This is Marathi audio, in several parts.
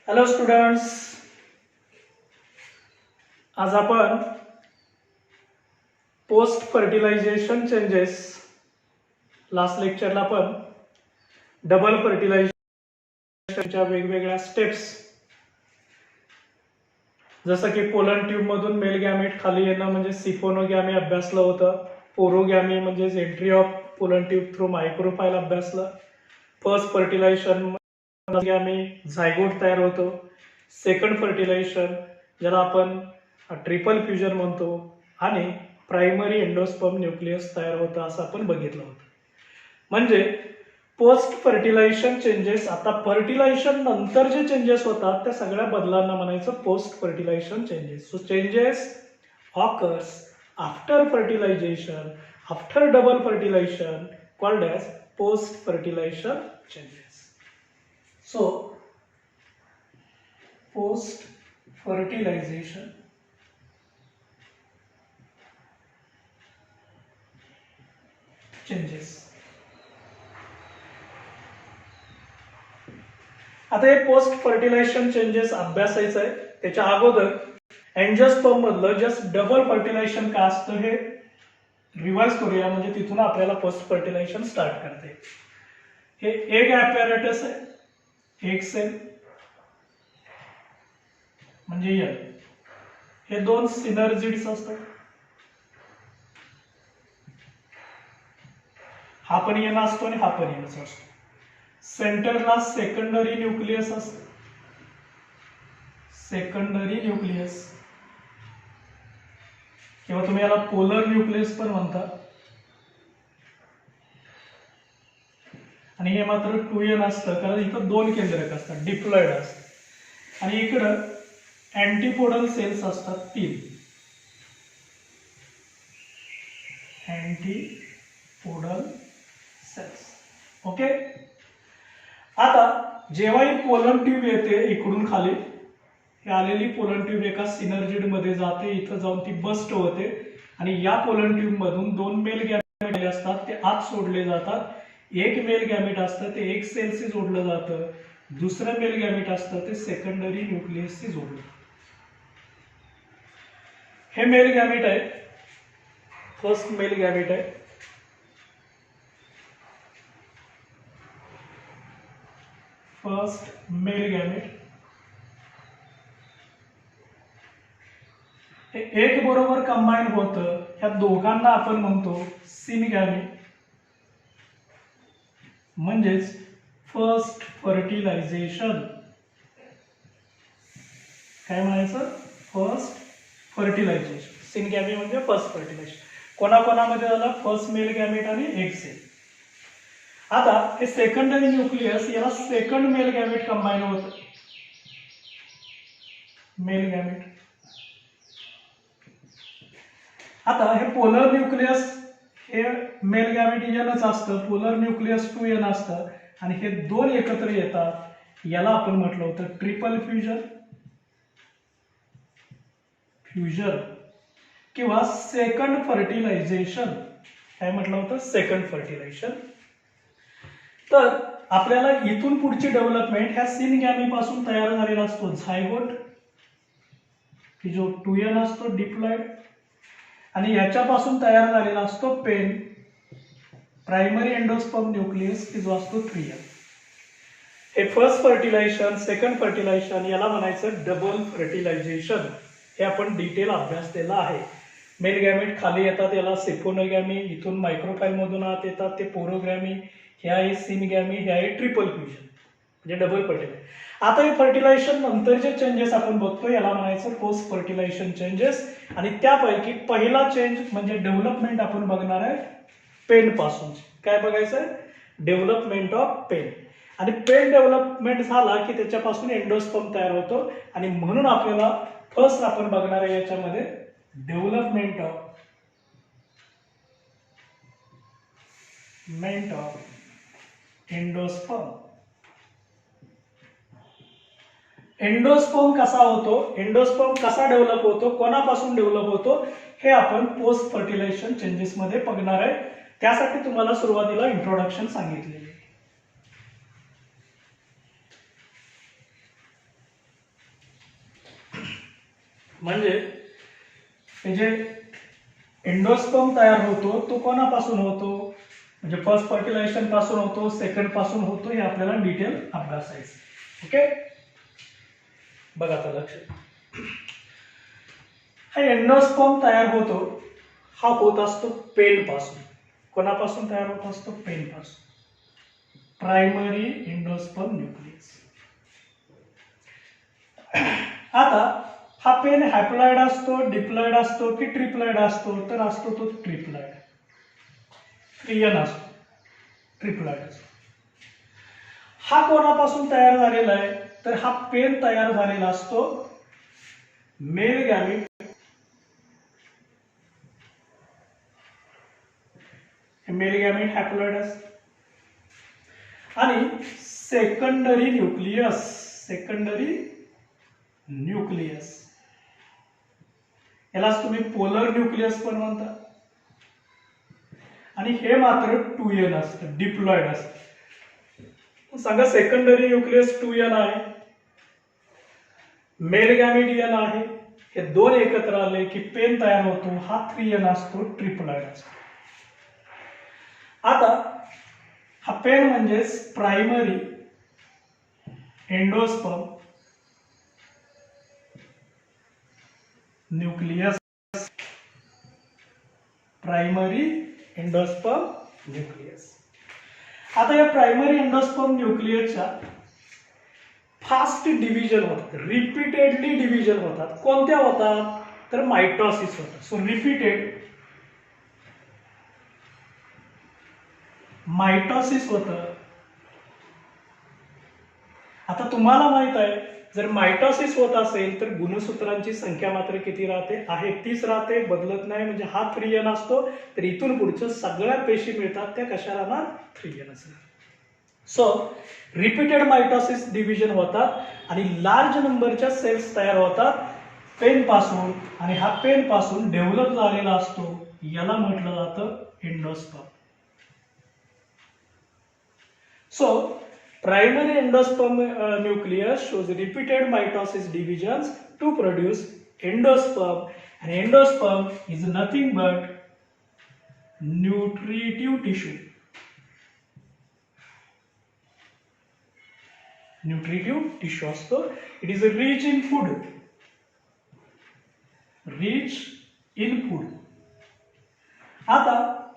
हॅलो स्टुडंट्स, आज आपण पोस्ट फर्टिलायझेशन चेंजेस, लास्ट लेक्चरला आपण डबल फर्टिलायझेशनच्या वेगवेगळ्या स्टेप्स, जसं की पोलन ट्यूब मधून मेल गॅमेट खाली येणं म्हणजे सिफोनोगॅमी अभ्यासलं होतं. पोरोगॅमी म्हणजे entry of pollen tube through micropyle अभ्यासलं. फर्स्ट फर्टिलायझेशन गॅमी झायगोट तयार होतो. सेकंड फर्टिलायझेशन ज्याला आपण ट्रिपल फ्युजन म्हणतो आणि प्रायमरी एंडोस्पर्म न्यूक्लियस तयार होतं असं आपण बघितलं होतं. म्हणजे पोस्ट फर्टिलायझेशन चेंजेस, आता फर्टिलायझेशन नंतर जे चेंजेस होतात त्या सगळ्या बदलांना म्हणायचं post fertilization changes. So changes occurs after fertilization, after double fertilization, called as post fertilization changes. So post fertilization changes. आता हे पोस्ट फर्टिलायझेशन चेंजेस अभ्यासायचं आहे. त्याच्या अगोदर एंजियोस्पर्म मधलं जस्ट डबल फर्टिलायझेशन काय असतं हे रिवाइज करूया, म्हणजे तिथून आपल्याला पोस्ट फर्टिलायझेशन स्टार्ट करते. हे एक ॲपॅरेटस आहे, एक सेल म्हणजे एन. हे दोन सिनर्जिड्स असतात. हा पण एन असतो आणि हा पण एनच असतो. सेंटरला सेकंडरी न्यूक्लियस असतं, सेकंडरी न्यूक्लियस किंवा तुम्ही याला पोलर न्यूक्लियस पण म्हणता. आणि हे मात्र 2n असतं कारण इथं दोन केंद्रक असतात, डिप्लॉइड असतात. आणि इकडं अँटीपोडल सेल्स असतात 3. अँटीपोडल सेल्स. ओके. आता जेव्हा ही पोलन ट्यूब येते इकडून खाली, ही आलेली पोलन ट्यूब एका सिनर्जिड मध्ये जाते, इथं जाऊन ती बस्ट होते आणि या पोलन ट्यूब मधून दोन मेल गॅमेट असतात ते आत सोडले जातात. एक मेल गॅमेट असतं ते एक सेलशी जोडलं जातं, दुसरं मेल गॅमेट असतं ते सेकंडरी न्यूक्लियसशी जोडलं. हे मेल गॅमेट आहे, फर्स्ट मेल गॅमेट आहे. फर्स्ट मेल गॅमेट हे एक बरोबर कंबाईन होतं, ह्या दोघांना आपण म्हणतो सिनगॅमी, म्हणजेच फर्स्ट फर्टिलायझेशन. काय म्हणायचं? First fertilisation. सिनगॅमी म्हणजे फर्स्ट फर्टिलायझेशन. कोणाकोणामध्ये झालं? फर्स्ट मेल गॅमेट आणि एक सेल. आता हे सेकंडरी न्यूक्लियस, याला सेकंड मेल गॅमेट कंबाईन होतं, मेल गॅमेट. आता हे पोलर न्यूक्लियस हे मेल गॅमेट एनच असतं, पोलर न्यूक्लियस 2n असतं आणि हे दोन एकत्र येतात. याला आपण म्हटलं होतं ट्रिपल फ्युजन, फ्युजन किंवा सेकंड फर्टिलायझेशन. काय म्हटलं होतं? Second fertilization. तर आपल्याला इथून पुढची डेव्हलपमेंट ह्या सिनगॅमी पासून तयार झालेला असतो झायगोट, की जो 2n असतो डिप्लॉइड, आणि याच्यापासून तयार झालेला असतो पेन, प्रायमरी एंडोस्पर्म न्यूक्लियस, की जो असतो 3n. हे फर्स्ट फर्टिलायझेशन, सेकंड फर्टिलायझेशन, याला म्हणायचं डबल फर्टिलायझेशन. हे आपण डिटेल अभ्यासलेला आहे. मेल गॅमेट खाली येतात, याला सिफोनोगॅमी, इथून मायक्रोफाइल मधून आत येतात ते पोरोगॅमी, हे आहे सिनगॅमी, हे आहे ट्रिपल फ्युजन म्हणजे डबल फर्टिलायझेशन. आता हे फर्टिलायझेशन नंतर जे चेंजेस आपण बघतो याला म्हणायचं पोस्ट फर्टिलायझेशन चेंजेस. आणि त्यापैकी पहिला चेंज म्हणजे डेव्हलपमेंट आपण बघणार आहे पेन पासून. काय बघायचं? Development of pen. आणि पेन डेव्हलपमेंट झाला की त्याच्यापासून एंडोस्पर्म तयार होतो आणि म्हणून आपल्याला फर्स्ट आपण बघणार आहे याच्यामध्ये डेव्हलपमेंट ऑफ एंडोस्पर्म. एंडोस्पर्म कसा होतो, एंडोस्पर्म कसा डेव्हलप होतो, कोणापासून डेव्हलप होतो, हे आपण पोस्ट फर्टिलायझेशन चेंजेस मध्ये बघणार आहे. त्यासाठी तुम्हाला सुरुवातीला इंट्रोडक्शन सांगितलेले. म्हणजे हे जे एंडोस्पर्म तयार होतो तो कोणापासून होतो, म्हणजे फर्स्ट फर्टिलायझेशन पासून होतो, सेकंड पासून होतो, हे आपल्याला डिटेल अभ्यासायचं. ओके, बघा आता लक्ष. हा एंडोस्पर्म तयार होतो, हा होत असतो पेन पासून. कोणापासून तयार होत असतो? पेन पासून. Primary endosperm nucleus. आता हा पेन हॅप्लॉइड असतो, डिप्लॉइड असतो की ट्रिप्लॉइड असतो? तर असतो तो ट्रिप्लॉइड. त्रियन असतो, ट्रिप्लॉइड असतो. हा कोणापासून तयार झालेला आहे? तर हा पेन तयार झालेला असतो mail gamete, mail gamete haploid असतो, आणि सेकंडरी न्यूक्लियस, सेकंडरी न्यूक्लियस यालाच तुम्ही पोलर न्यूक्लियस पण म्हणता. आणि हे मात्र 2n असतं, डिप्लॉइड असतं. सांगा, सेकंडरी न्यूक्लियस 2n आहे, मेल गॅमेट n आहे, हे दोन एकत्र आले की पेन तयार होतो, हा 3n असतो, ट्रिप्लॉइड असतो. आता हा पेन म्हणजेच primary endosperm nucleus, primary endosperm nucleus. आता या प्रायमरी एंडोस्पर्म न्यूक्लियसच्या फास्ट डिव्हिजन होतात, रिपीटेडली डिव्हिजन होतात. कोणत्या होतात? तर मायटोसिस होतात. सो रिपीटेड मायटोसिस होतं. आता तुम्हाला माहित आहे, जर मायटोसिस होत असेल तर गुणसूत्रांची संख्या मात्र किती राहते? आहे 30 राहते, बदलत नाही. म्हणजे हा 3n असतो, तर इथून पुढच्या सगळ्या पेशी मिळतात त्या कशा राहणार? 3n असणार. सो रिपीटेड मायटोसिस डिव्हिजन होतात आणि लार्ज नंबरच्या सेल्स तयार होतात पेन पासून, आणि हा पेन पासून डेव्हलप झालेला असतो, याला म्हटलं जातं endosperm. So primary endosperm nucleus shows repeated mitosis divisions to produce endosperm, and endosperm is nothing but nutritive tissue. Nutritive tissue असतो. It is rich in food. Rich in food. आता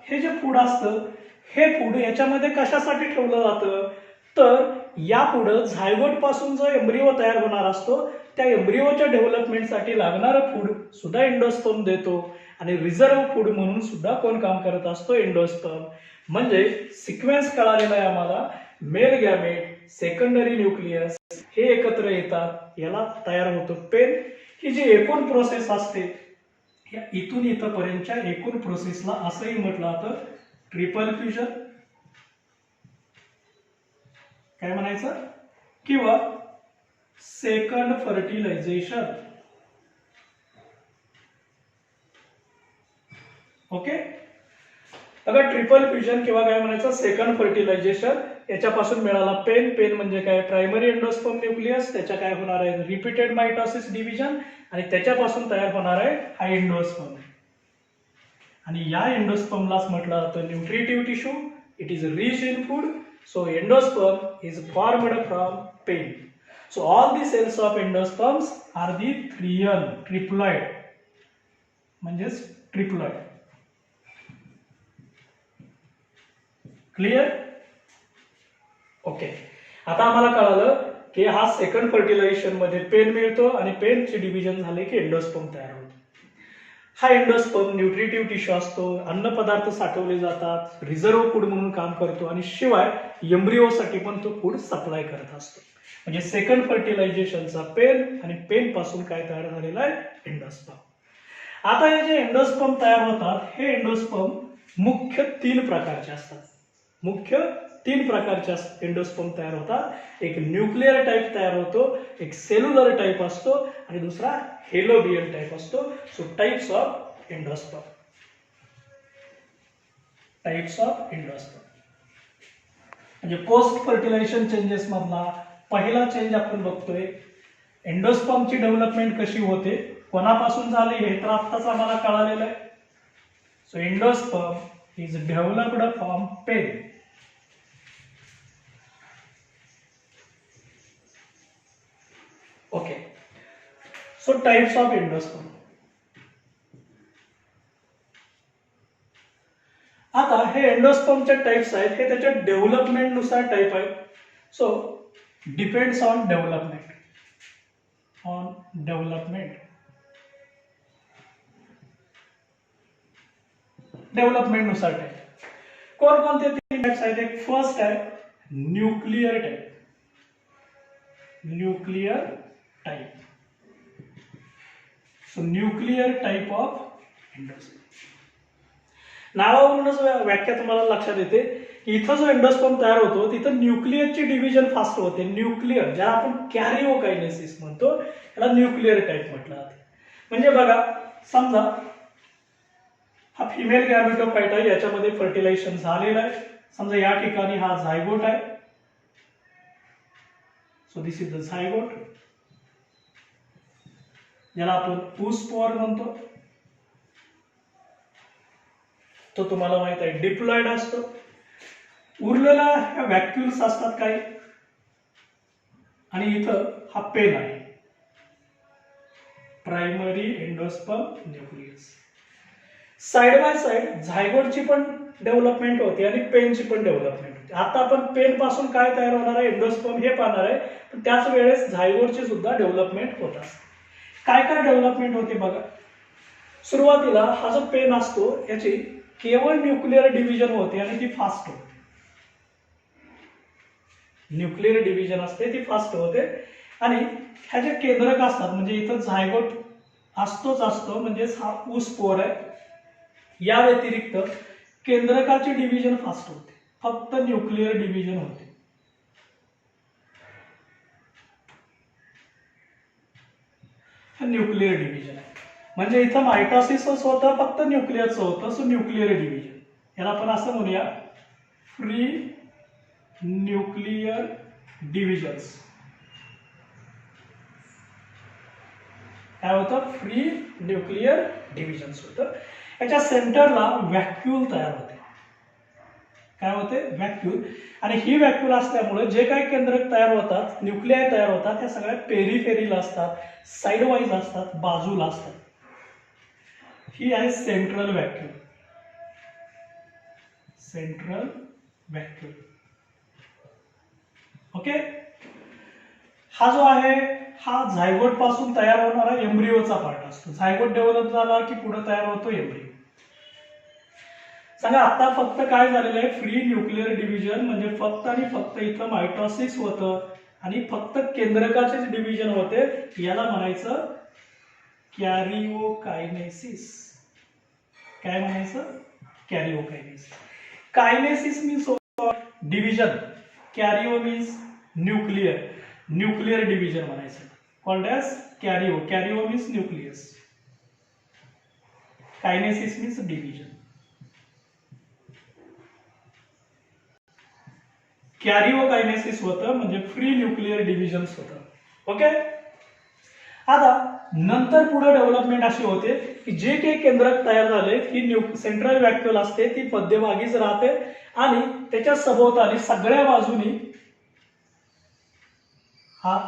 हे जे फूड असतं, हे फूड याच्यामध्ये कशासाठी ठेवलं जातं? तर यापुढे झायगोट पासून जो एम्ब्रिओ तयार होणार असतो, त्या एम्ब्रिओच्या डेव्हलपमेंटसाठी लागणारं फूड सुद्धा एंडोस्पर्म देतो, आणि रिझर्व्ह फूड म्हणून सुद्धा कोण काम करत असतो? एंडोस्पर्म. म्हणजे सिक्वेन्स कळालेला आहे आम्हाला. मेल गॅमेट, सेकंडरी न्यूक्लियस हे एकत्र येतात, याला तयार होतो पेन. ही जी एकूण प्रोसेस असते, या इथून इथपर्यंतच्या एकूण प्रोसेसला असंही म्हटलं जातं ट्रिपल फ्युजन, काय म्हणायचं, किंवा सेकंड फर्टिलायझेशन. ओके, अगर ट्रिपल फ्युजन किंवा काय म्हणायचं सेकंड फर्टिलायझेशन, याच्यापासून मिळाला पेन. पेन म्हणजे काय? Primary endosperm nucleus. त्याच्या काय होणार आहे? रिपीटेड मायटोसिस डिव्हिजन, आणि त्याच्यापासून तयार होणार आहे हा एंडोस्पर्म. आणि या एंडोस्पर्मलाच म्हटलं जातं nutritive tissue. It is rich in food. So endosperm is formed from pen. So all the cells of endosperms are the 3n, triploid. म्हणजेच ट्रिप्लॉइड. क्लिअर? ओके, आता आम्हाला कळालं की हा सेकंड फर्टिलायझेशन मध्ये पेन मिळतो, आणि पेनचे डिव्हिजन झाले की एंडोस्पर्म तयार होतो. हा एंडोस्पर्म न्यूट्रिटिव्ह टिश्यू असतो, अन्न पदार्थ साठवले जातात, रिझर्व्ह फूड म्हणून काम करतो, आणि शिवाय एम्ब्रिओसाठी पण तो फूड सप्लाय करत असतो. म्हणजे सेकंड फर्टिलायझेशनचा पेन, आणि पेन पासून काय तयार झालेला आहे? एंडोस्पर्म. आता हे जे एंडोस्पर्म तयार होतात, हे एंडोस्पर्म मुख्य 3 प्रकारचे असतात. मुख्य 3 प्रकारचे एंडोस्पर्म तयार होतात. एक न्यूक्लिअर टाईप तयार होतो, एक सेल्युलर टाईप असतो, आणि दुसरा हेलोबियल टाईप असतो. So types of endosperm. Types of endosperm म्हणजे पोस्ट फर्टिलायझेशन चेंजेस मधला पहिला चेंज आपण बघतोय. एंडोस्पर्मची डेव्हलपमेंट कशी होते? कोणापासून झाले हे तर आत्ताच आम्हाला कळालेलं आहे. So endosperm is developed from pen. Okay, so types of endosperm. आता हे एंडोस्पर्मचे टाइप्स आहेत, हे त्याच्या डेव्हलपमेंट नुसार टाइप आहेत. So depends on development. Development नुसार टाइप. कोणकोणते तीन टाइप्स आहेत? एक फर्स्ट आहे nuclear type. Nuclear type. So nuclear type of endosperm. नावावरूनच व्याख्या तुम्हाला लक्षात येते की इथं जो एंडोस्पर्म तयार होतो तिथं न्यूक्लियरची डिव्हिजन फास्ट होते. न्यूक्लियर ज्याला आपण कॅरिओकायनेसिस म्हणतो त्याला न्यूक्लियर टाइप म्हटलं जाते. म्हणजे बघा, समजा हा फिमेल गॅमेटोफाइट आहे, याच्यामध्ये फर्टिलायझेशन झालेलं आहे. समजा या ठिकाणी हा झायगोट आहे. So this is the zygote, ज्याला आपण oospore म्हणतो. तो तुम्हाला माहित आहे डिप्लॉइड असतो. उरलेला ह्या व्हॅक्युल्स असतात काही, आणि इथं हा पेन आहे, primary endosperm nucleus. Side by side झायगोटची पण डेव्हलपमेंट होते आणि पेनची पण डेव्हलपमेंट होते. आता आपण पेन पासून काय तयार होणार आहे, एंडोस्पर्म हे पाहणार आहे, पण त्याच वेळेस झायगोटची सुद्धा डेव्हलपमेंट होत असते. काय काय डेव्हलपमेंट होते बघा. सुरुवातीला हा जो पेन असतो याची केवळ न्यूक्लियर डिव्हिजन होते आणि ती फास्ट होते. न्यूक्लियर डिव्हिजन असते ती फास्ट होते. आणि ह्या जे केंद्रक असतात, म्हणजे इथं झायगोट असतोच असतो, म्हणजेच हा oospore आहे. या व्यतिरिक्त केंद्रकाची डिव्हिजन फास्ट होते, फक्त न्यूक्लियर डिव्हिजन होते. न्यूक्लियर डिव्हिजन आहे. म्हणजे इथं मायटॉसिसच होतं, फक्त न्यूक्लियरचं होतं. सो न्यूक्लियर डिव्हिजन, याला आपण असं म्हणूया फ्री न्यूक्लियर डिव्हिजन्स. काय होतं? फ्री न्यूक्लियर डिव्हिजन्स होतं. याच्या सेंटरला व्हॅक्यूल तयार होते. काय होते? व्हॅक्यूल. आणि ही व्हॅक्यूल असल्यामुळे जे काही केंद्रक तयार होतात, न्यूक्लियाय तयार होतात, त्या सगळ्या पेरिफेरीला असतात, साइड वाईज असतात, बाजूला असतात. ही आहे सेंट्रल व्हॅक्यूल. सेंट्रल व्हॅक्यूल. ओके. हा जो आहे हा झायगोट पासून तयार होणारा एम्ब्रिओचा पार्ट असतो. झायगोट डेव्हलप झाला की पुढे तयार होतो एम्ब्रिओ. सांगा, आता फक्त काय झालेलं आहे? फ्री न्यूक्लियर डिव्हिजन, म्हणजे फक्त आणि फक्त इथं मायटॉसिस होतं आणि फक्त केंद्रकाचेच डिव्हिजन होते. याला म्हणायचं कॅरिओकायनेसिस. काय म्हणायचं? Karyokinesis. Kinesis means division, karyo means nuclear. Nuclear division म्हणायचं, called as karyo. Karyo means nucleus, kinesis means division. Karyokinesis होतं म्हणजे फ्री न्यूक्लियर डिव्हिजन्स होतं. ओके. आता नंतर पुढे डेव्हलपमेंट अशी होते की जे काही केंद्रक तयार झाले ही सेंट्रल व्हॅक्यूल असते, ती मध्यभागीच राहते आणि त्याच्या सभोवताली सगळ्या बाजूनी हा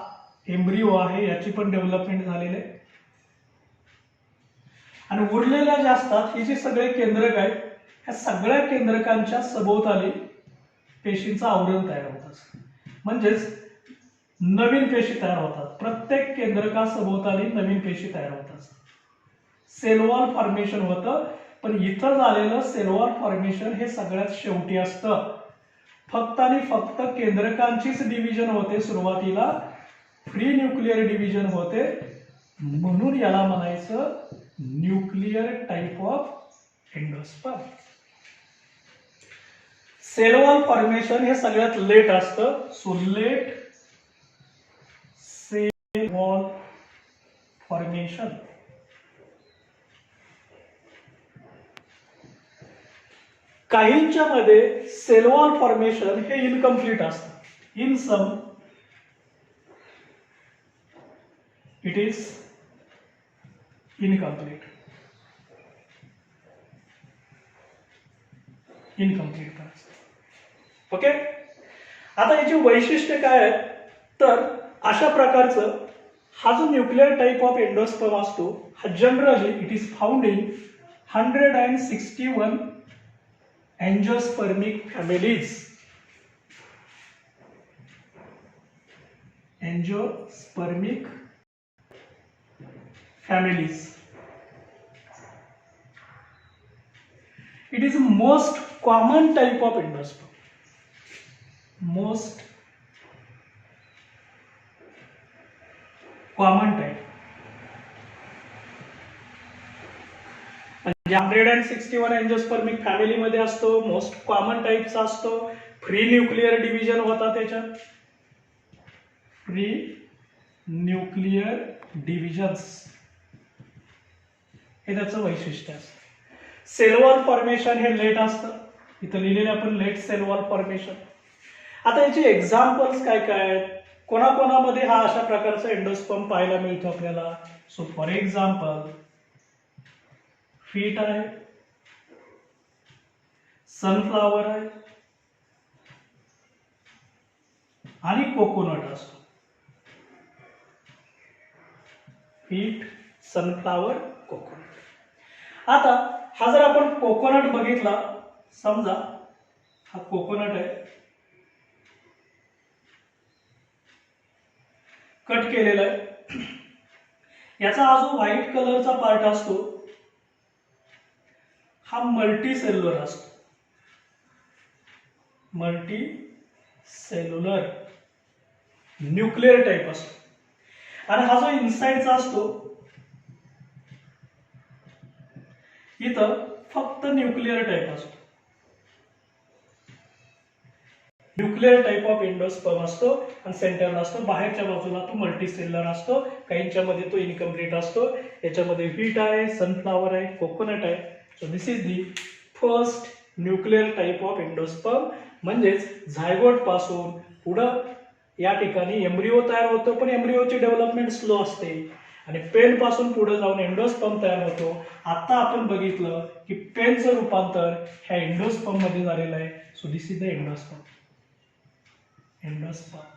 एम्ब्रिओ आहे, याची पण डेव्हलपमेंट झालेली आहे. आणि उरलेल्या ज्या असतात हे जे सगळे केंद्रक आहेत, ह्या सगळ्या केंद्रकांच्या सभोवताली पेशींचं आवरण तयार होत असतं. म्हणजेच नवीन पेशी तयार होतात. प्रत्येक केंद्रकासभोवताली नवीन पेशी तयार होत असतात. सेल वॉल फॉर्मेशन होतं. पण इथं झालेलं सेल वॉल फॉर्मेशन हे सगळ्यात शेवटी असतं. फक्त आणि फक्त केंद्रकांचीच डिव्हिजन होते सुरुवातीला, फ्री न्यूक्लियर डिव्हिजन होते. म्हणून याला म्हणायचं nuclear type of endosperm. Cell wall formation हे सगळ्यात लेट असतं. So late cell wall formation. काहींच्या मध्ये सेल वॉल फॉर्मेशन हे इनकम्प्लीट असतं. In some it is incomplete पण असतं. ओके. आता याची वैशिष्ट्य काय आहे तर अशा प्रकारचं हा जो न्यूक्लिअर टाइप ऑफ एंडोस्पर्म असतो हा generally it is found in 161 angiospermic families. Angiospermic families. It is the most common type of endosperm. Most common type. म्हणजे 161 एंजियोस्पर्मिक फॅमिली मध्ये असतो, मोस्ट कॉमन टाइपचा असतो, फ्री न्यूक्लिअर डिव्हिजन होता त्याच्यात. फ्री न्यूक्लिअर डिव्हिजन्स हे त्याचं वैशिष्ट्य असतं. सेल वॉल फॉर्मेशन हे लेट असतं, इथं लिहिलेलं आपण लेट सेल वॉल फॉर्मेशन. आता याचे एक्झाम्पल्स काय काय आहेत, कोणाकोणामध्ये हा अशा प्रकारचा एंडोस्पर्म पाहायला मिळतो आपल्याला. सो फॉर एक्झाम्पल फीट आहे, सनफ्लावर आहे आणि कोकोनट असतो. Feet, sunflower, coconut. आता हा जर आपण कोकोनट बघितला, समजा हा कोकोनट आहे, कट केलेला आहे. याचा हा जो व्हाईट कलरचा पार्ट असतो हा मल्टी सेल्युलर असतो. मल्टी सेल्युलर न्यूक्लिअर टाइप असतो. आणि हा जो इनसाइडचा असतो इथं फक्त न्यूक्लिअर टाइप असतो. न्यूक्लिअर टाइप ऑफ एंडोस्पर्म असतो आणि सेंटरला असतो. बाहेरच्या बाजूला तो मल्टी सेल्युलर असतो, काहींच्या मध्ये तो इनकम्प्लीट असतो. याच्यामध्ये व्हीट आहे, सनफ्लावर आहे, कोकोनट आहे. So this is the first nuclear type of endosperm. म्हणजेच झायगोट पासून पुढं या ठिकाणी एम्ब्रिओ तयार होतो, पण एम्ब्रिओची डेव्हलपमेंट स्लो असते आणि पेन पासून पुढे जाऊन एंडोस्पर्म तयार होतो. आता आपण बघितलं की पेनचं रूपांतर ह्या एंडोस्पर्म मध्ये झालेलं आहे. So this is the endosperm. Endosperm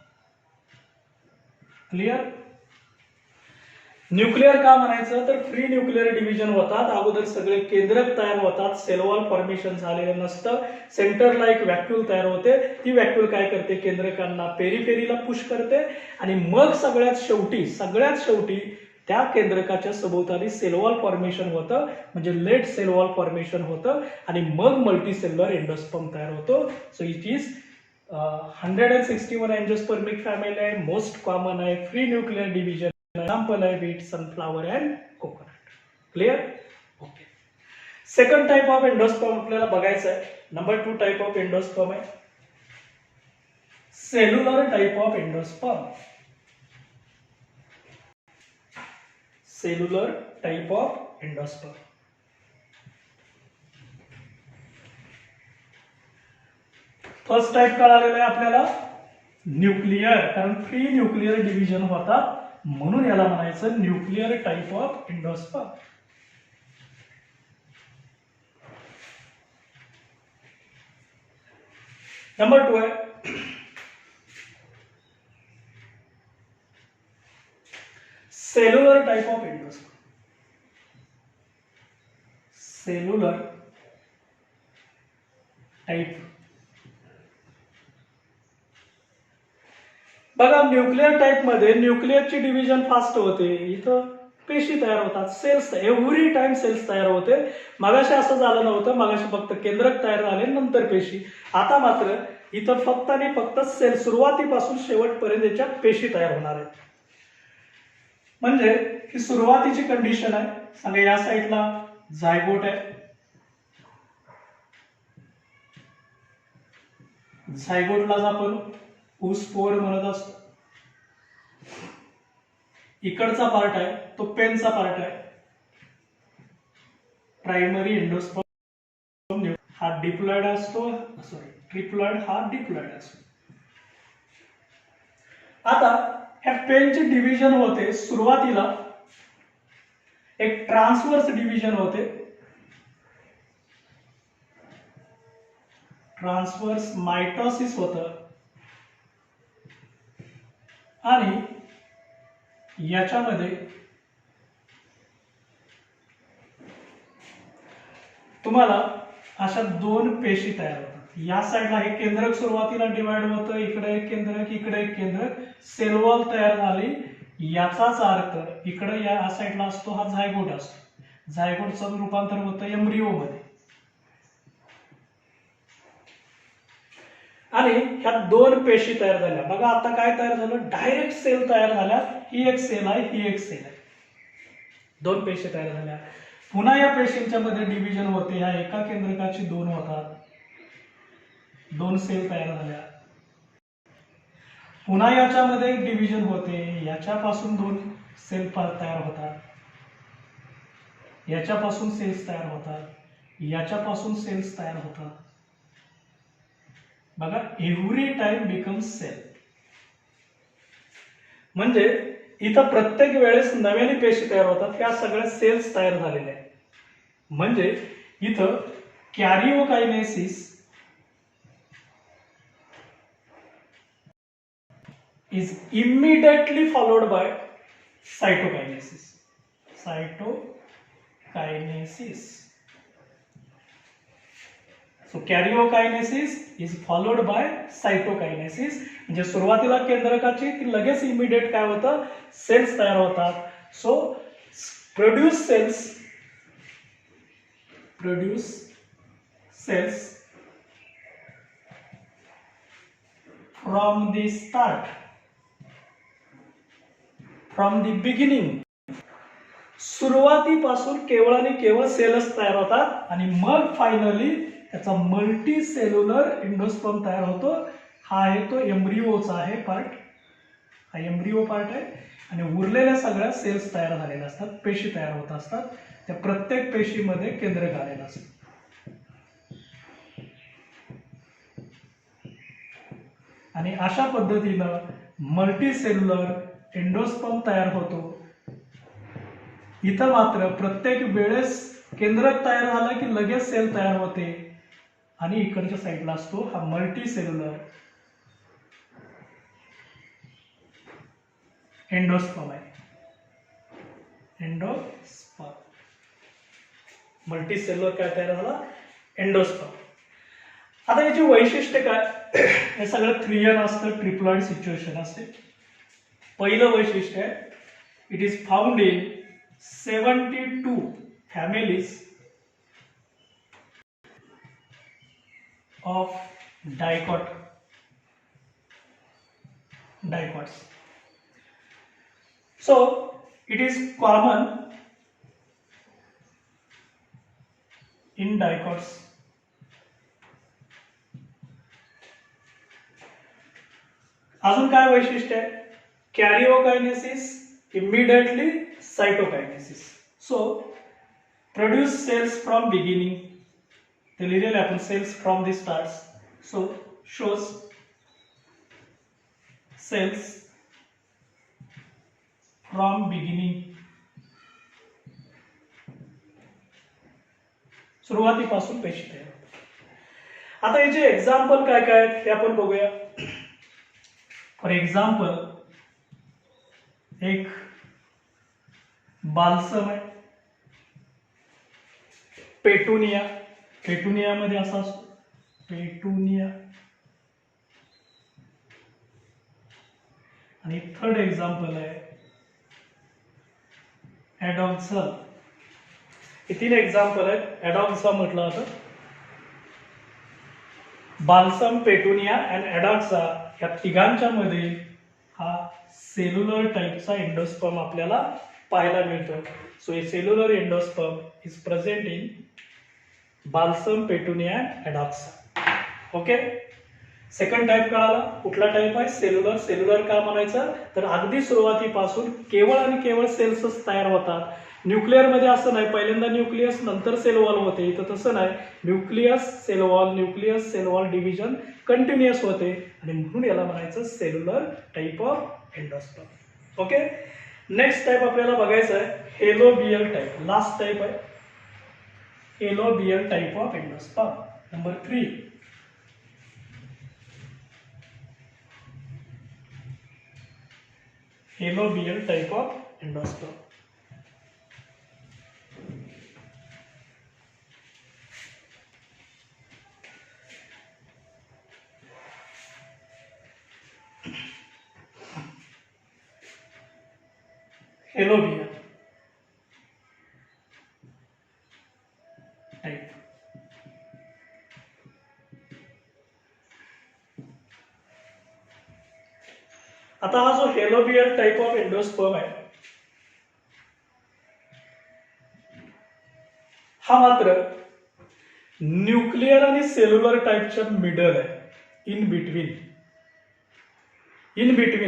clear. Nuclear का म्हणायचं तर फ्री न्यूक्लिअर डिव्हिजन होतात. अगोदर सगळे केंद्रक तयार होतात, सेल वॉल फॉर्मेशन झालेलं नसतं, सेंटरला एक व्हॅक्यूल तयार होते. ती व्हॅक्यूल काय करते, केंद्रकांना पेरिफेरीला पुश करते आणि मग सगळ्यात शेवटी त्या केंद्रकाच्या सभोवताली सेल वॉल फॉर्मेशन होतं, म्हणजे लेट सेल वॉल फॉर्मेशन होतं आणि मग मल्टी सेल्युलर एंडोस्पर्म तयार होतो. So it is 161 angiospermic family आहे, मोस्ट कॉमन आहे, फ्री न्यूक्लिअर डिव्हिजन. एक्झाम्पल आहे wheat, sunflower and coconut. Clear. Okay. Second type of endosperm आपल्याला बघायचं आहे. नंबर 2 टाइप ऑफ एंडोस्पर्म आहे cellular type of endosperm. Cellular type of endosperm. First type कळालेला आहे आपल्याला न्यूक्लिअर, कारण फ्री न्यूक्लिअर डिव्हिजन होता म्हणून याला म्हणायचं nuclear type of endosperm. Number 2 आहे cellular type of endosperm. Cellular type. बघा न्यूक्लिअर टाइप मध्ये न्यूक्लिअरची डिव्हिजन फास्ट होते, इथं पेशी तयार होतात, सेल्स एव्हरी टाइम सेल्स तयार होते. मगाशी असं झालं नव्हतं, मगाशी फक्त केंद्रक तयार झाले नंतर पेशी. आता मात्र इथं फक्त आणि फक्त सेल सुरुवातीपासून शेवटपर्यंत याच्या पेशी तयार होणार आहेत. म्हणजे ही सुरुवातीची कंडिशन आहे. सांगा या साईडला झायगोट आहे, झायगोटलाच आपण ऊसपोर म्हणत असतो. इकडचा पार्ट आहे तो पेनचा पार्ट आहे. प्रायमरी एंडोस्पर्म हा डिप्लॉइड असतो, ट्रिप्लॉइड हा डिप्लॉइड असतो. आता ह्या पेनचे डिव्हिजन होते सुरुवातीला एक ट्रान्सवर्स डिव्हिजन होते, ट्रान्सवर्स मायटोसिस होतं, आणि याच्यामध्ये तुम्हाला अशा दोन पेशी तयार होतात. या साईडला हे केंद्रक सुरुवातीला डिवाइड होतं, इकडे एक केंद्रक, इकडे एक केंद्रक, सेल वॉल तयार झाली. याचाच अर्थ इकडे या साईडला असतो हा झायगोट असतो, झायगोटचं रूपांतर होतं एम्ब्रिओ मध्ये. आणि ह्या दोन पेशी तयार झाल्या. बघा आता काय तयार झालं, डायरेक्ट सेल तयार झाल्या. ही एक सेल आहे, ही एक सेल आहे, दोन पेशी तयार झाल्या. पुन्हा या पेशींच्या मध्ये डिव्हिजन होते, ह्या एका केंद्रकाची दोन होतात, दोन सेल तयार झाल्या. पुन्हा याच्यामध्ये डिव्हिजन होते, याच्यापासून दोन सेल तयार होतात, याच्यापासून सेल्स तयार होतात, याच्यापासून सेल्स तयार होतात. बघा, एव्हरी टाइम बिकम्स सेल. म्हणजे इथं प्रत्येक वेळेस नव्याने पेशी तयार होतात, ह्या सगळ्या सेल्स तयार झालेल्या आहेत. म्हणजे इथं कॅरिओकायनेसिस is immediately followed by cytokinesis. Cytokinesis. So karyokinesis is followed by cytokinesis. म्हणजे सुरुवातीला केंद्रकाची की लगेच इमिडिएट काय होतं, सेल्स तयार होतात. So produce cells from the start, from the beginning. सुरुवातीपासून केवळ आणि केवळ सेल्स तयार होतात आणि मग फायनली त्याचा मल्टी सेल्युलर एंडोस्पर्म तयार होतो. हा आहे तो एम्ब्रिओचा आहे पार्ट, हा एम्ब्रिओ पार्ट आहे. आणि उरलेल्या सगळ्या सेल्स तयार झालेल्या असतात, पेशी तयार होत असतात. त्या प्रत्येक पेशीमध्ये केंद्रक आलेलं असतं. आणि अशा पद्धतीनं मल्टी सेल्युलर एंडोस्पर्म तयार होतो. इथं मात्र प्रत्येक वेळेस केंद्रक तयार झालं की लगेच सेल तयार होते. आणि इकडच्या साईडला असतो हा मल्टी सेल्युलर एंडोस्पर्म आहे, एंडोस्पर्म. मल्टी सेल्युलर काय तयार झाला, एंडोस्पर्म. आता याची वैशिष्ट्य काय, हे सगळं 3n असतं, ट्रिप्लॉइड सिच्युएशन असते. पहिलं वैशिष्ट्य आहे, it is found in 72 families of dicots. So it is common in dicots. अजून काय वैशिष्ट्य आहे, karyokinesis, immediately cytokinesis. So produce cells from beginning, ते लिहिलेलं आपण cells from the start. So shows cells from beginning, सुरुवातीपासून पेशी तयार होतात. आता याचे एक्झाम्पल काय काय आहेत ते आपण बघूया. फॉर एक्झाम्पल, एक बाल्सम आहे, पेटुनिया. पेटुनियामध्ये असा असतो, पेटुनिया. आणि थर्ड एक्झाम्पल आहे ॲडॉक्सा. हे 3 एक्झाम्पल आहेत. ॲडॉक्सा म्हटलं होतं, बाल्सम, पेटुनिया अँड ॲडॉक्सा. या तिघांच्या मध्ये हा सेल्युलर टाइपचा एंडोस्पर्म आपल्याला पाहायला मिळतो. सो हे cellular endosperm is present in balsam, petunia and Adoxa. Okay, second type कळाला. कुठला टाइप आहे, सेल्युलर. सेल्युलर का म्हणायचं, तर अगदी सुरुवातीपासून केवळ आणि केवळ सेल्सच तयार होतात. न्यूक्लियर मध्ये असं नाही, पहिल्यांदा न्यूक्लियस नंतर सेल वॉल होते. इथं तसं नाही, nucleus cell wall, nucleus cell wall division continuous होते आणि म्हणून याला म्हणायचं cellular type of endosperm. Okay, next type आपल्याला बघायचं आहे हेलोबियल टाइप. लास्ट टाइप आहे helobial type of endosperm. Number 3 helobial type of endosperm. Helobial type. आता हा जो हेलोबियल टाइप ऑफ एंडोस्पर्म आहे हा मात्र न्यूक्लिअर आणि सेल्युलर टाइपच्या मिडल आहे. इन बिटवीन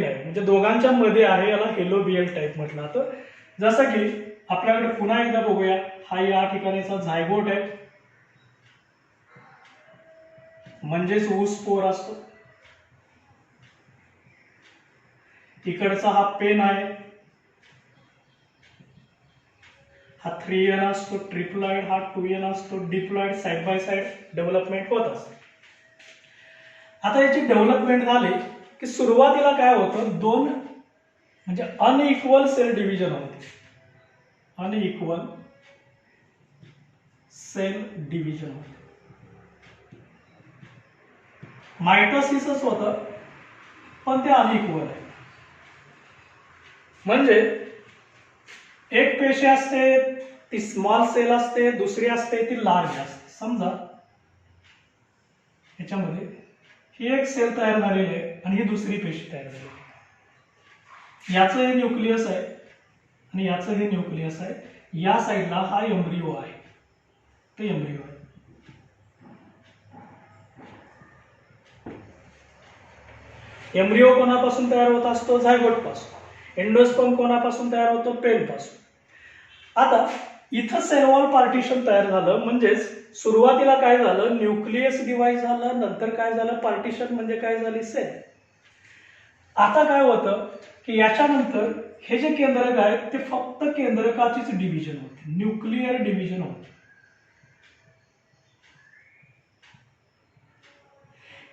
आहे, म्हणजे दोघांच्या मध्ये आहे. याला हेलोबियल टाइप म्हटलं जातं. जसं की आपल्याकडे पुन्हा एकदा बघूया. हा या ठिकाणीचा झायगोट आहे, म्हणजेच ऊसपोर असतो. इकडचा हा पेन आहे, हा 3N असतो. ट्रिप्लॉइड हा 2N असतो. Diploid side by side development होत असते. आता याची डेव्हलपमेंट झाली की सुरुवातीला काय होतं, दोन म्हणजे अनइक्वल सेल डिव्हिजन होते. अनइक्वल सेल डिव्हिजन होते. मायटोसिसच होतं, पण ते अनइक्वल आहे. म्हणजे एक पेशी असते ती स्मॉल सेल असते, दुसरी असते ती लार्ज असते. समजा याच्यामध्ये ही एक सेल तयार झालेली आहे आणि ही दुसरी पेशी तयार झालेली आहे. याचं हे न्यूक्लियस आहे आणि याचं हे न्यूक्लियस आहे. या साईडला हा एम्ब्रिओ आहे, ते एम्ब्रिओ आहे. एम्ब्रिओ कोणापासून तयार होत असतो, झायगोट पासून. एंडोस्पर्म कोणापासून तयार होतो, पेन पासून. आता इथं सेल वॉल पार्टिशन तयार झालं, म्हणजेच सुरुवातीला काय झालं, न्यूक्लियस डिवाइड झालं, नंतर काय झालं, पार्टिशन म्हणजे काय झाली, सेल. आता काय होतं की याच्यानंतर हे जे केंद्रक आहेत ते फक्त केंद्रकाचीच डिव्हिजन होते, न्यूक्लिअर डिव्हिजन होते.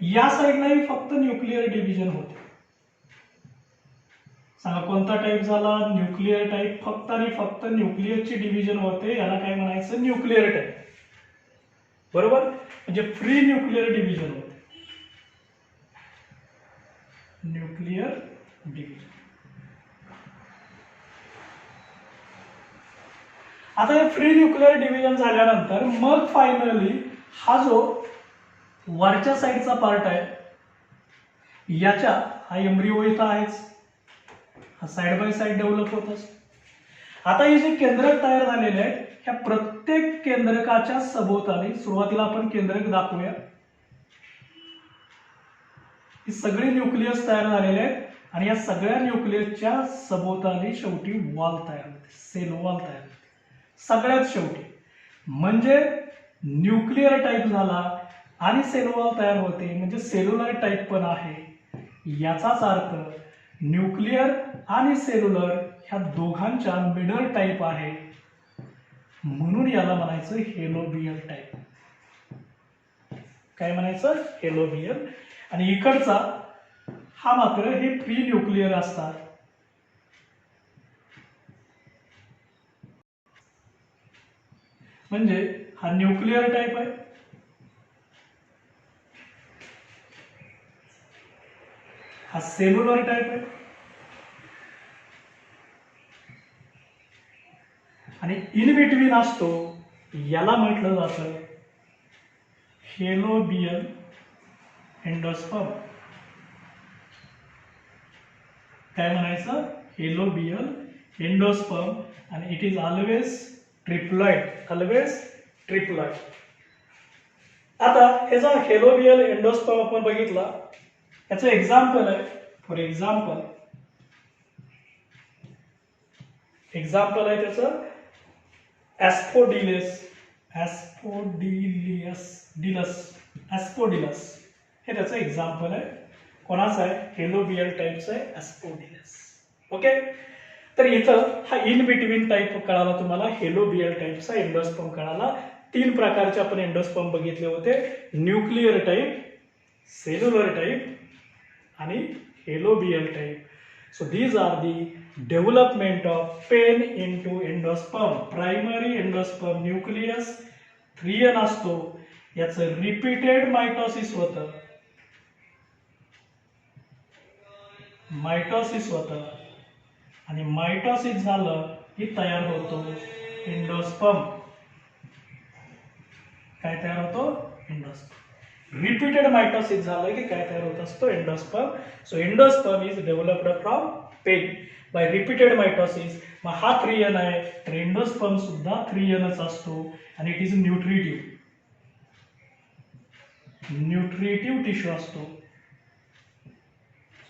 या साईडलाही फक्त न्यूक्लिअर डिव्हिजन होते. सांगा कोणता टाइप झाला, न्यूक्लिअर टाइप. फक्त आणि फक्त न्यूक्लियसची डिव्हिजन होते, याला काय म्हणायचं, न्यूक्लिअर टाइप. बरोबर, म्हणजे फ्री न्यूक्लिअर डिव्हिजन होते, न्यूक्लिअर डिव्हिजन. आता हे फ्री न्यूक्लिअर डिव्हिजन झाल्यानंतर मग फायनली हा जो वरच्या साईडचा पार्ट आहे याच्या, हा एम्ब्रिओ इथं आहेच, हा साइड बाय साइड डेव्हलप होत असतो. आता हे जे केंद्रक तयार झालेले आहेत ह्या प्रत्येक केंद्रकाच्या सभोवताली, सुरुवातीला आपण केंद्रक दाखवूया, ही सगळी न्यूक्लियस तयार झालेले आहेत आणि या सगळ्या न्यूक्लियसच्या सभोवताली शेवटी वॉल तयार होते, सेल वॉल तयार होते सगळ्यात शेवटी. म्हणजे न्यूक्लिअर टाइप झाला आणि सेल वॉल तयार होते, म्हणजे सेल्युलर टाइप पण आहे. याचाच अर्थ न्यूक्लिअर आणि सेल्युलर ह्या दोघांच्या मिडल टाइप आहे, म्हणून याला म्हणायचं हेलोबियल टाइप. काय म्हणायचं, हेलोबियल. आणि इकडचा हा मात्र हे प्री न्यूक्लिअर असतात. म्हणजे हा न्यूक्लिअर टाइप आहे, हा सेल्युलर टाइप आहे, आणि इन बिटवीन असतो याला म्हटलं जातं हेलोबियल एंडोस्पर्म. काय म्हणायचं, हेलोबियल एंडोस्पर्म. आणि it is always triploid, always triploid. आता ह्याचा हेलोबियल एंडोस्पर्म आपण बघितला, याचं एक्झाम्पल आहे. फॉर एक्झाम्पल आहे त्याचं एस्पोडिलस. हे त्याचं एक्झाम्पल आहे. कोणाचं आहे, हेलोबियल टाइपचं आहे, एस्पोडिलस. ओके. तर इथं हा इन बिटवीन टाईप कळाला तुम्हाला, हेलोबियल टाईपचा एंडोस्पर्म कळाला. 3 प्रकारचे आपण एंडोस्पर्म बघितले होते, न्यूक्लियर टाईप, सेल्युलर टाईप आणि helobial type. So these are the development of pen into endosperm. Primary endosperm nucleus 3N असतो, याचं रिपीटेड मायटोसिस होतं, मायटोसिस होतं आणि मायटोसिस झालं की तयार होतो एंडोस्पर्म. काय तयार होतो? एंडोस्पर्म. रिपीटेड मायटोसिस झालं की काय तयार होत असतो? Endosperm. So endosperm is developed from pen by repeated mitosis. मग हा 3N आहे, तर एंडोस्पर्म सुद्धा 3Nच असतो आणि it is nutritive. Nutritive tissue असतो,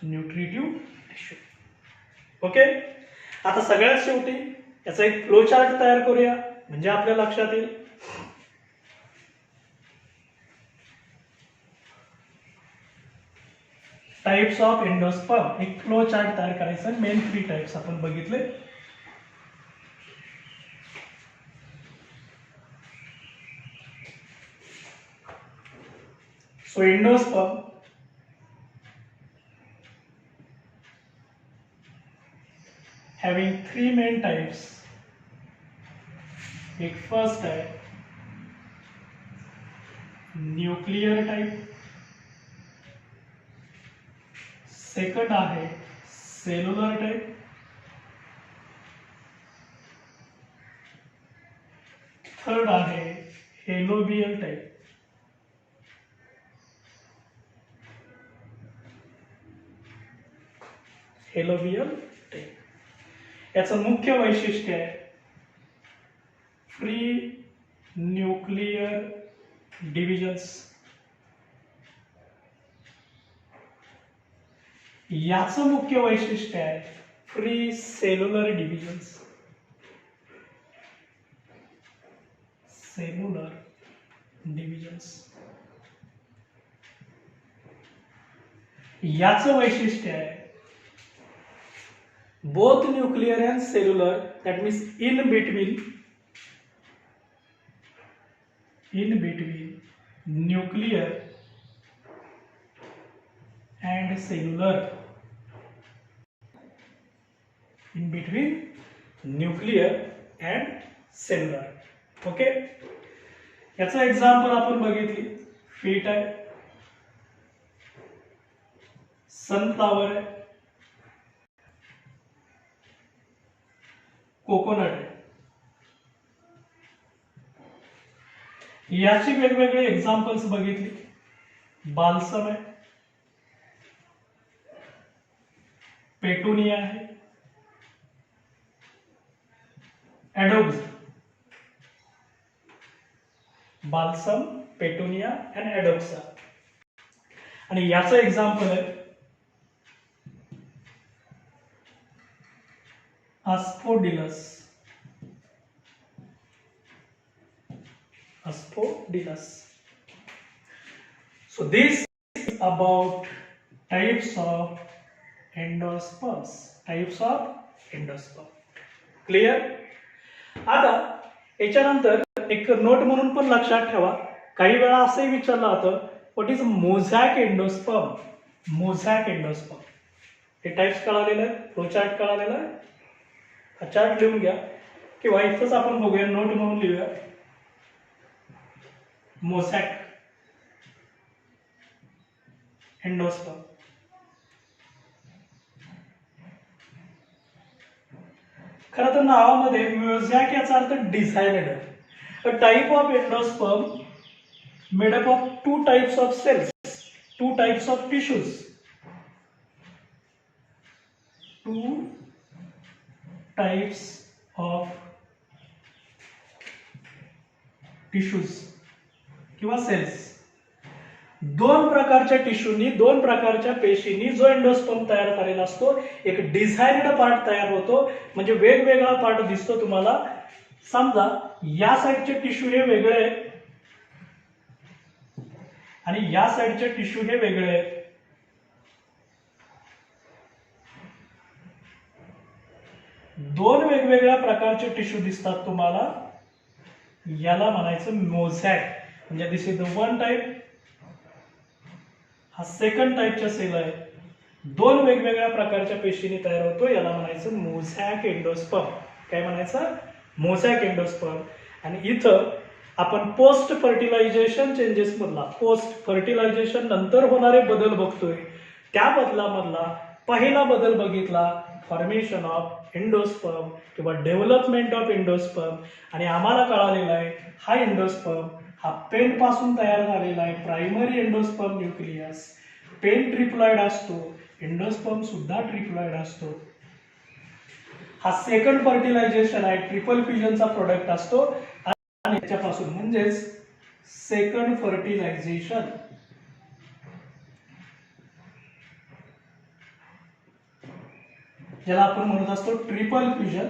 न्यूट्रिटिव्ह टिश्यू. ओके. आता सगळ्यात शेवटी याचा एक फ्लो चार्ट तयार करूया, म्हणजे आपल्या लक्षात येईल. टाइप्स ऑफ एंडोस्पर्म, एक फ्लो चार्ट तयार करायचा. मेन 3 टाइप्स आपण बघितले. So endosperm having 3 main types. एक फर्स्ट है न्यूक्लियर टाइप, सेकंड आहे सेल्युलर टाइप, थर्ड आहे हेलोबियल टाइप. हेलोबियल टाइप याचं मुख्य वैशिष्ट्य आहे फ्री न्यूक्लियर डिव्हिजन्स. याचं मुख्य वैशिष्ट्य आहे free cellular divisions. Cellular divisions याचं वैशिष्ट्य आहे both nuclear and cellular, that means in between nuclear and cellular, in between nuclear and cellular. Okay. याचं एक्झाम्पल आपण बघितली, फीट आहे, सनफ्लावर आहे, कोकोनट आहे. याची वेगवेगळे एक्झाम्पल्स बघितली. बाल्सम आहे, पेटुनिया आहे, Adoxa. Balsam, petunia and Adoxa. आणि याचं एक्झाम्पल आहे Asphodilus. Asphodilus. So this is about types of endosperms. Types of endosperm. Clear? आता याच्यानंतर एक नोट म्हणून पण लक्षात ठेवा, काही वेळा असंही विचारलं होतं what is mosaic endosperm. Mosaic endosperm हे टाइप्स कळालेलं आहे, फ्लो चार्ट कळालेला आहे. हा चार्ट लिहून घ्या किंवा इथंच आपण बघूया, नोट म्हणून लिहूया. Mosaic endosperm. खरं तर नावामध्ये मोझॅक याचा अर्थ designed. A type of endosperm made up of 2 types of cells, 2 types of tissues, 2 types of tissues किंवा सेल्स. 2 प्रकारच्या टिश्यूनी, 2 प्रकारच्या पेशींनी जो एंडोस्पर्म तयार झालेला असतो, एक डिझाइन्ड पार्ट तयार होतो, म्हणजे वेगवेगळा पार्ट दिसतो तुम्हाला. समजा या साइडचे टिश्यू हे वेगळे आहेत आणि या साइडचे टिश्यू हे वेगळे आहेत. दोन वेगवेगळ्या प्रकारचे टिश्यू दिसतात तुम्हाला, याला म्हणायचं मोझॅक. म्हणजे दिस इज द वन टाईप, हा सेकंड टाईपच्या सेल आहे. दोन वेगवेगळ्या प्रकारच्या पेशींनी तयार होतो, याला म्हणायचं मोझॅक एंडोस्पर्म. काय म्हणायचं? Mosaic endosperm. आणि इथं आपण पोस्ट फर्टिलायझेशन चेंजेस मधला, पोस्ट फर्टिलायझेशन नंतर होणारे बदल बघतोय. त्या बदलामधला पहिला बदल बघितला, फॉर्मेशन ऑफ एंडोस्पर्म किंवा डेव्हलपमेंट ऑफ एंडोस्पर्म. आणि आम्हाला कळालेला आहे हा एंडोस्पर्म हा पेन पासून तयार झालेला आहे. Primary endosperm nucleus. Pen triploid असतो, एंडोस्पर्म सुद्धा ट्रिप्लॉइड असतो. हा सेकंड फर्टिलायझेशन आहे, ट्रिपल फ्युजनचा प्रोडक्ट असतो. आणि याच्यापासून म्हणजेच सेकंड फर्टिलायझेशन. ज्याला आपण म्हणत असतो ट्रिपल फ्युजन.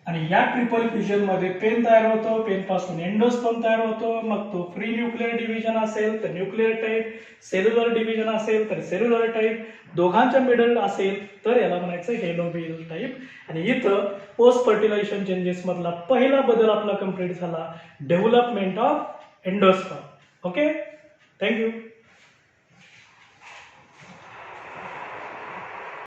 आणि या ट्रिपल फ्युजन मध्ये पेन तयार होतो, पेन पासून एंडोस्पर्म तयार होतो. मग तो फ्री न्यूक्लियर डिव्हिजन असेल तर न्यूक्लियर टाईप, सेल्युलर डिव्हिजन असेल तर सेल्युलर टाईप, दोघांच्या मिडल असेल तर याला म्हणायचं हेलोबियल टाईप. आणि इथं पोस्ट फर्टिलायझेशन चेंजेस मधला पहिला बदल आपला कंप्लीट झाला, development of endosperm. Okay, thank you.